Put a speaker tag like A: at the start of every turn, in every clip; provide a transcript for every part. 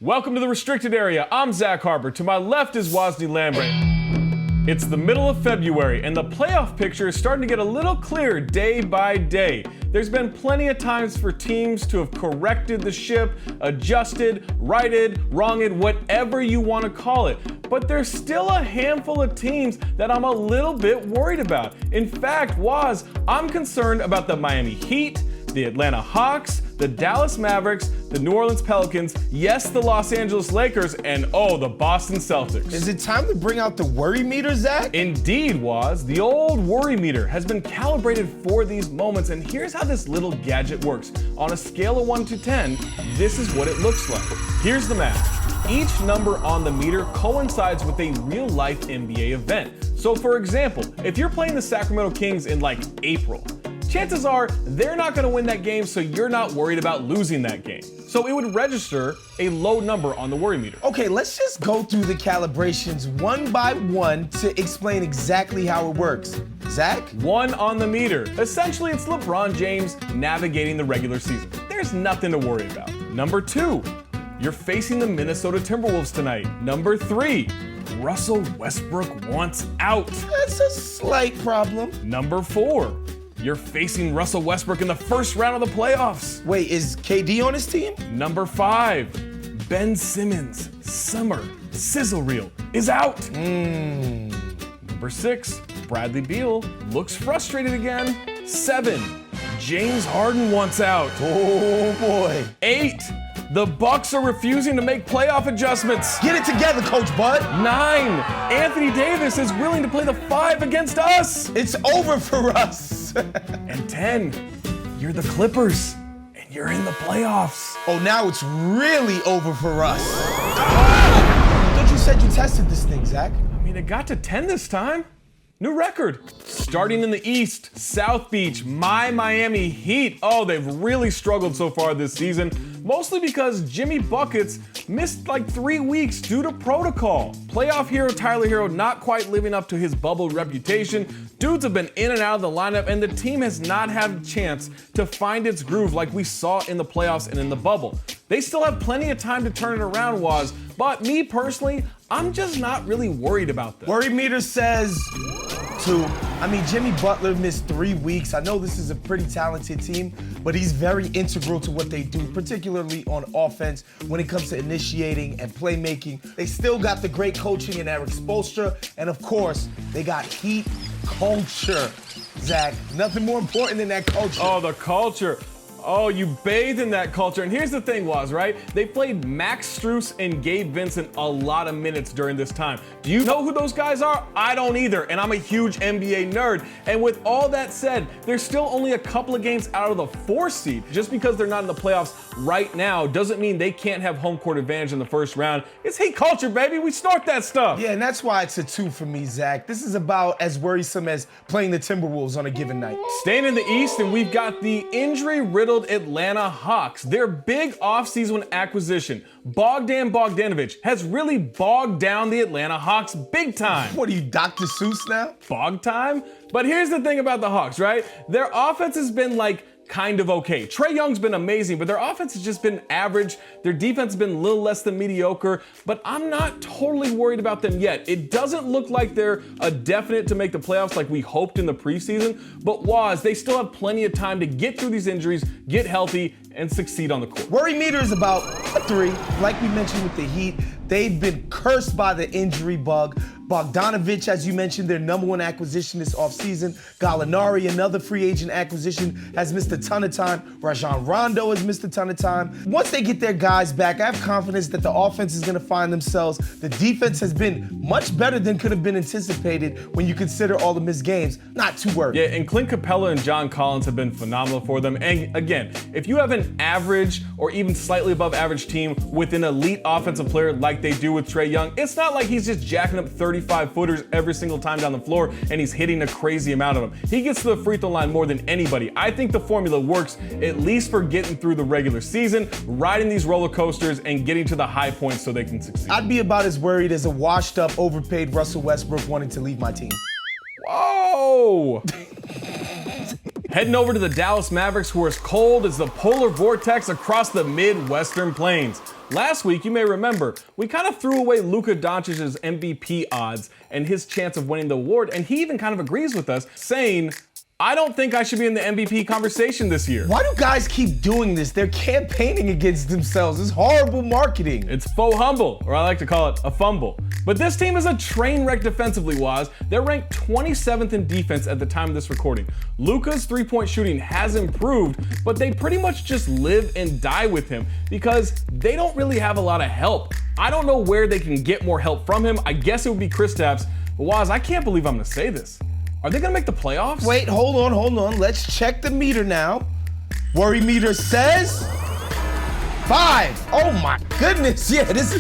A: Welcome to the restricted area. I'm Zach Harper. To my left is Wozni Lambre. It's the middle of February, and the playoff picture is starting to get a little clearer day by day. There's been plenty of times for teams to have corrected the ship, adjusted, righted, wronged, whatever you want to call it. But there's still a handful of teams that I'm a little bit worried about. In fact, Woz, I'm concerned about the Miami Heat, the Atlanta Hawks, the Dallas Mavericks, the New Orleans Pelicans, yes, the Los Angeles Lakers, and oh, the Boston Celtics.
B: Is it time to bring out the worry meter, Zach?
A: Indeed, Woz. The old worry meter has been calibrated for these moments, and here's how this little gadget works. On a scale of 1 to 10, this is what it looks like. Here's the math. Each number on the meter coincides with a real-life NBA event. So for example, if you're playing the Sacramento Kings in like April, chances are they're not going to win that game, so you're not worried about losing that game. So it would register a low number on the worry meter.
B: Okay, let's just go through the calibrations one by one to explain exactly how it works. Zach?
A: 1 on the meter. Essentially, it's LeBron James navigating the regular season. There's nothing to worry about. Number 2, you're facing the Minnesota Timberwolves tonight. Number 3, Russell Westbrook wants out.
B: That's a slight problem.
A: Number 4, you're facing Russell Westbrook in the first round of the playoffs.
B: Wait, is KD on his team?
A: Number 5, Ben Simmons' summer sizzle reel is out. Number 6, Bradley Beal looks frustrated again. 7, James Harden wants out.
B: Oh boy.
A: 8, the Bucks are refusing to make playoff adjustments.
B: Get it together, Coach Bud.
A: 9, Anthony Davis is willing to play the 5 against us.
B: It's over for us.
A: And 10, you're the Clippers, and you're in the playoffs.
B: Oh, now it's really over for us. I thought you said you tested this thing, Zach.
A: I mean, it got to 10 this time. New record. Starting in the East, South Beach, my Miami Heat. Oh, they've really struggled so far this season, mostly because Jimmy Buckets missed like 3 weeks due to protocol. Playoff hero Tyler Herro not quite living up to his bubble reputation. Dudes have been in and out of the lineup, and the team has not had a chance to find its groove like we saw in the playoffs and in the bubble. They still have plenty of time to turn it around, Woz, but me personally, I'm just not really worried about them.
B: Worry meter says 2. I mean, Jimmy Butler missed 3 weeks. I know this is a pretty talented team, but he's very integral to what they do, particularly on offense when it comes to initiating and playmaking. They still got the great coaching in Eric Spoelstra, and of course, they got Heat culture. Zach, nothing more important than that culture.
A: Oh, the culture. Oh, you bathe in that culture. And here's the thing, Woz, right? They played Max Strus and Gabe Vincent a lot of minutes during this time. Do you know who those guys are? I don't either, and I'm a huge NBA nerd. And with all that said, they're still only a couple of games out of the 4 seed. Just because they're not in the playoffs right now doesn't mean they can't have home court advantage in the first round. It's Heat culture, baby. We snort that stuff.
B: Yeah, and that's why it's a 2 for me, Zach. This is about as worrisome as playing the Timberwolves on a given night.
A: Staying in the East, and we've got the injury-riddled Atlanta Hawks. Their big offseason acquisition, Bogdan Bogdanovic, has really bogged down the Atlanta Hawks big time.
B: What are you, Dr. Seuss now?
A: Bog time? But here's the thing about the Hawks, right? Their offense has been like kind of okay. Trae Young's been amazing, but their offense has just been average. Their defense has been a little less than mediocre, but I'm not totally worried about them yet. It doesn't look like they're a definite to make the playoffs like we hoped in the preseason, but Woz, they still have plenty of time to get through these injuries, get healthy, and succeed on the court.
B: Worry meter is about a 3. Like we mentioned with the Heat, they've been cursed by the injury bug. Bogdanovic, as you mentioned, their number 1 acquisition this offseason. Gallinari, another free agent acquisition, has missed a ton of time. Rajon Rondo has missed a ton of time. Once they get their guys back, I have confidence that the offense is going to find themselves. The defense has been much better than could have been anticipated when you consider all the missed games. Not too worried.
A: Yeah, and Clint Capella and John Collins have been phenomenal for them. And again, if you have an average or even slightly above average team with an elite offensive player like they do with Trae Young, it's not like he's just jacking up 35-footers every single time down the floor and he's hitting a crazy amount of them. He gets to the free throw line more than anybody. I think the formula works, at least for getting through the regular season, riding these roller coasters, and getting to the high points so they can succeed.
B: I'd be about as worried as a washed-up, overpaid Russell Westbrook wanting to leave my team.
A: Whoa! Heading over to the Dallas Mavericks, who are as cold as the polar vortex across the Midwestern plains. Last week, you may remember, we kind of threw away Luka Doncic's MVP odds and his chance of winning the award, and he even kind of agrees with us, saying, I don't think I should be in the MVP conversation this year.
B: Why do guys keep doing this? They're campaigning against themselves. It's horrible marketing.
A: It's faux humble, or I like to call it a fumble. But this team is a train wreck defensively, Waz. They're ranked 27th in defense at the time of this recording. Luka's three-point shooting has improved, but they pretty much just live and die with him because they don't really have a lot of help. I don't know where they can get more help from him. I guess it would be Kristaps. But Waz, I can't believe I'm gonna say this. Are they gonna make the playoffs?
B: Wait, hold on. Let's check the meter now. Worry meter says 5. Oh my goodness, yeah, this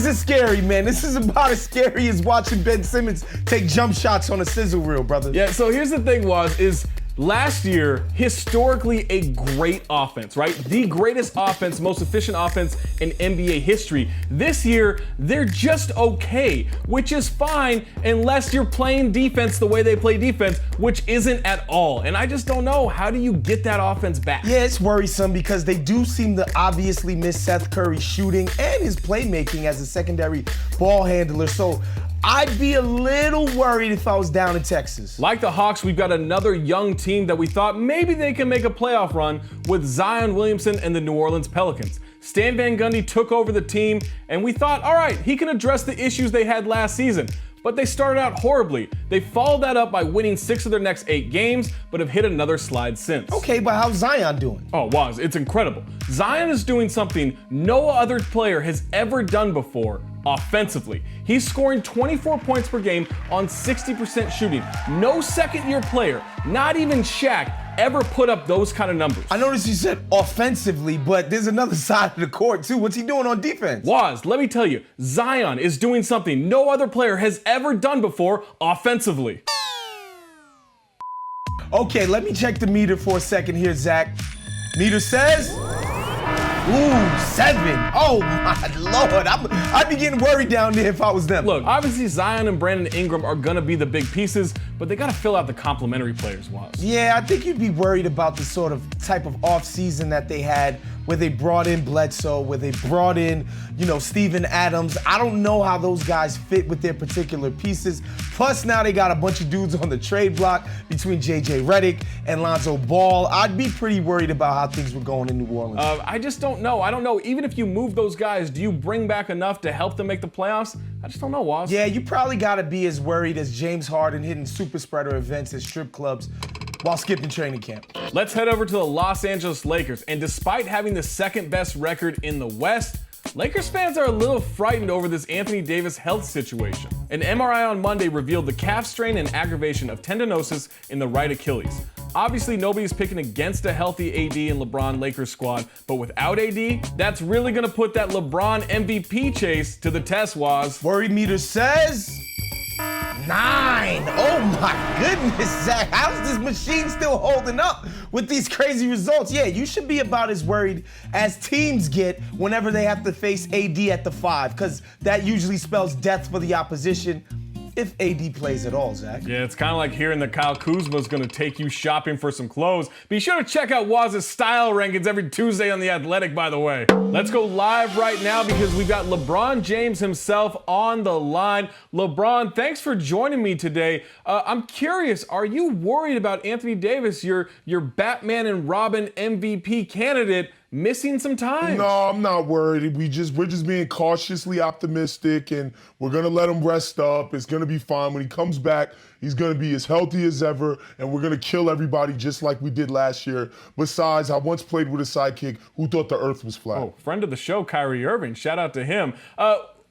B: is scary, man. This is about as scary as watching Ben Simmons take jump shots on a sizzle reel, brother.
A: Yeah, so here's the thing, Waz, is last year, historically a great offense, right? The greatest offense, most efficient offense in NBA history. This year, they're just okay, which is fine unless you're playing defense the way they play defense, which isn't at all. And I just don't know, how do you get that offense back?
B: Yeah, it's worrisome because they do seem to obviously miss Seth Curry's shooting and his playmaking as a secondary ball handler. So I'd be a little worried if I was down in Texas.
A: Like the Hawks, we've got another young team that we thought maybe they can make a playoff run with Zion Williamson and the New Orleans Pelicans. Stan Van Gundy took over the team, and we thought, all right, he can address the issues they had last season. But they started out horribly. They followed that up by winning 6 of their next 8 games, but have hit another slide since.
B: Okay, but how's Zion doing?
A: Oh, Waz, it's incredible. Zion is doing something no other player has ever done before offensively. He's scoring 24 points per game on 60% shooting. No second-year player, not even Shaq, ever put up those kind of numbers.
B: I noticed you said offensively, but there's another side of the court too. What's he doing on defense?
A: Waz, let me tell you, Zion is doing something no other player has ever done before offensively.
B: Okay, let me check the meter for a second here, Zach. Meter says, ooh, 7. Oh my Lord, I'd be getting worried down there if I was them.
A: Look, obviously Zion and Brandon Ingram are gonna be the big pieces, but they gotta fill out the complementary players, Waz.
B: Yeah, I think you'd be worried about the sort of type of offseason that they had where they brought in Bledsoe, where they brought in, Steven Adams. I don't know how those guys fit with their particular pieces. Plus, now they got a bunch of dudes on the trade block between J.J. Redick and Lonzo Ball. I'd be pretty worried about how things were going in New Orleans.
A: I just don't know. I don't know. Even if you move those guys, do you bring back enough to help them make the playoffs? I just don't know, Waz.
B: Yeah, you probably got to be as worried as James Harden hitting super spreader events at strip clubs while skipping training camp.
A: Let's head over to the Los Angeles Lakers. And despite having the second best record in the West, Lakers fans are a little frightened over this Anthony Davis health situation. An MRI on Monday revealed the calf strain and aggravation of tendinosis in the right Achilles. Obviously, nobody's picking against a healthy AD and LeBron Lakers squad, but without AD, that's really gonna put that LeBron MVP chase to the test, Waz.
B: Worry meter says 9. Oh my goodness, Zach. How's this machine still holding up with these crazy results? Yeah, you should be about as worried as teams get whenever they have to face AD at the 5, because that usually spells death for the opposition. If AD plays at all, Zach.
A: Yeah, it's kind of like hearing that Kyle Kuzma's going to take you shopping for some clothes. Be sure to check out Waz's style rankings every Tuesday on The Athletic, by the way. Let's go live right now because we've got LeBron James himself on the line. LeBron, thanks for joining me today. I'm curious, are you worried about Anthony Davis, your Batman and Robin MVP candidate, missing some time?
C: No, I'm not worried. We're just being cautiously optimistic, and we're gonna let him rest up. It's gonna be fine. When he comes back, he's gonna be as healthy as ever, and we're gonna kill everybody just like we did last year. Besides, I once played with a sidekick who thought the earth was flat.
A: Oh, friend of the show, Kyrie Irving. Shout out to him.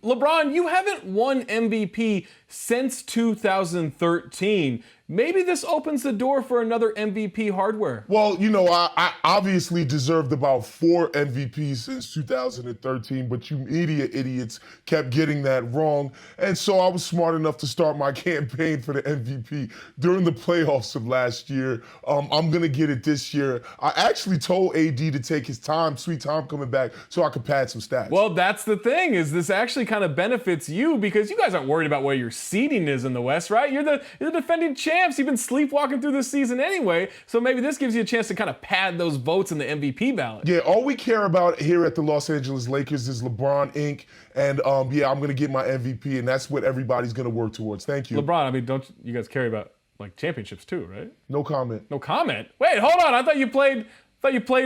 A: LeBron, you haven't won MVP since 2013. Maybe this opens the door for another MVP hardware.
C: Well, I obviously deserved about 4 MVPs since 2013, but you idiots kept getting that wrong. And so I was smart enough to start my campaign for the MVP during the playoffs of last year. I'm going to get it this year. I actually told AD to take his time, sweet time coming back, so I could pad some stats.
A: Well, that's the thing, is this actually kind of benefits you because you guys aren't worried about where your seeding is in the West, right? You're the defending champ. champs. You've been sleepwalking through this season anyway, so maybe this gives you a chance to kind of pad those votes in the MVP ballot.
C: Yeah, all we care about here at the Los Angeles Lakers is LeBron Inc. And yeah, I'm going to get my MVP, and that's what everybody's going to work towards. Thank you.
A: LeBron, I mean, don't you guys care about like championships too, right?
C: No comment.
A: No comment? Wait, hold on. I thought you played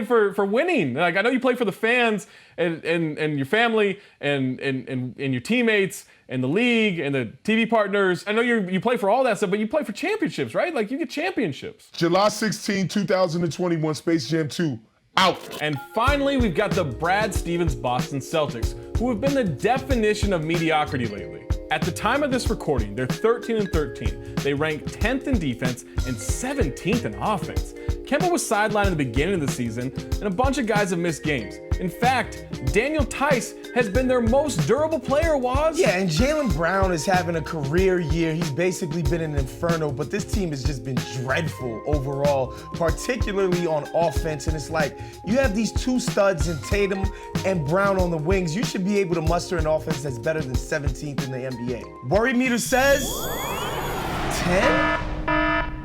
A: for winning. Like, I know you played for the fans and your family and your teammates and the league and the TV partners. I know you play for all that stuff, but you play for championships, right? Like, you get championships.
C: July 16, 2021, Space Jam 2. Out.
A: And finally, we've got the Brad Stevens Boston Celtics, who have been the definition of mediocrity lately. At the time of this recording, they're 13-13. They rank 10th in defense and 17th in offense. Kemba was sidelined in the beginning of the season, and a bunch of guys have missed games. In fact, Daniel Tice has been their most durable player, Waz.
B: Yeah, and Jaylen Brown is having a career year. He's basically been an inferno, but this team has just been dreadful overall, particularly on offense. And it's like, you have these two studs in Tatum and Brown on the wings. You should be able to muster an offense that's better than 17th in the NBA. Worry meter says 10?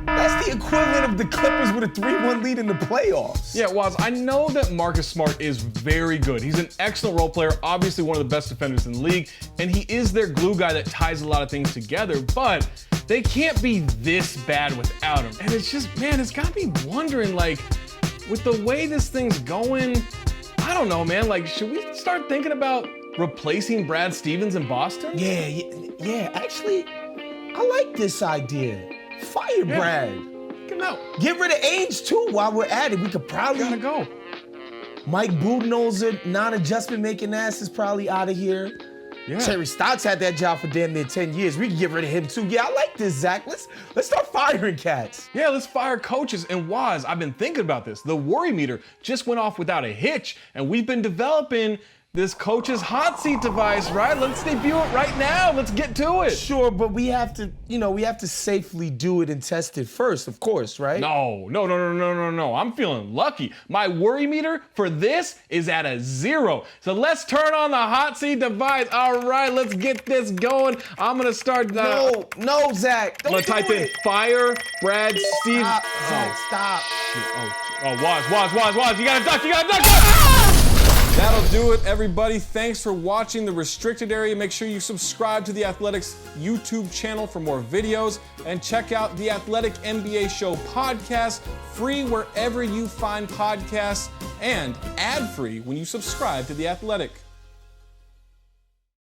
B: That's the equivalent of the Clippers with a 3-1 lead in the playoffs.
A: Yeah, Waz, I know that Marcus Smart is very good. He's an excellent role player, obviously one of the best defenders in the league, and he is their glue guy that ties a lot of things together, but they can't be this bad without him. And it's just, man, it's got me wondering, like, with the way this thing's going, I don't know, man, like, should we start thinking about replacing Brad Stevens in Boston?
B: Yeah, actually, I like this idea. Fire Brad.
A: Get him out.
B: Get rid of Ainge too while we're at it. We could probably
A: Gotta go.
B: Mike Budenholzer, non-adjustment making ass is probably out of here.
A: Yeah.
B: Terry Stotts had that job for damn near 10 years. We can get rid of him too. Yeah, I like this, Zach. Let's start firing cats.
A: Yeah, let's fire coaches. And Waz, I've been thinking about this. The worry meter just went off without a hitch, and we've been developing this coach's hot seat device, right? Let's debut it right now. Let's get to it.
B: Sure, but we have to safely do it and test it first, of course, right?
A: No. I'm feeling lucky. My worry meter for this is at a 0. So let's turn on the hot seat device. All right, let's get this going. I'm gonna start.
B: No, Zach.
A: I'm gonna type in fire Brad Stevens.
B: Stop, Zach, stop.
A: Waz, you gotta duck. That'll do it, everybody. Thanks for watching The Restricted Area. Make sure you subscribe to The Athletic's YouTube channel for more videos, and check out The Athletic NBA Show podcast, free wherever you find podcasts, and ad-free when you subscribe to The Athletic.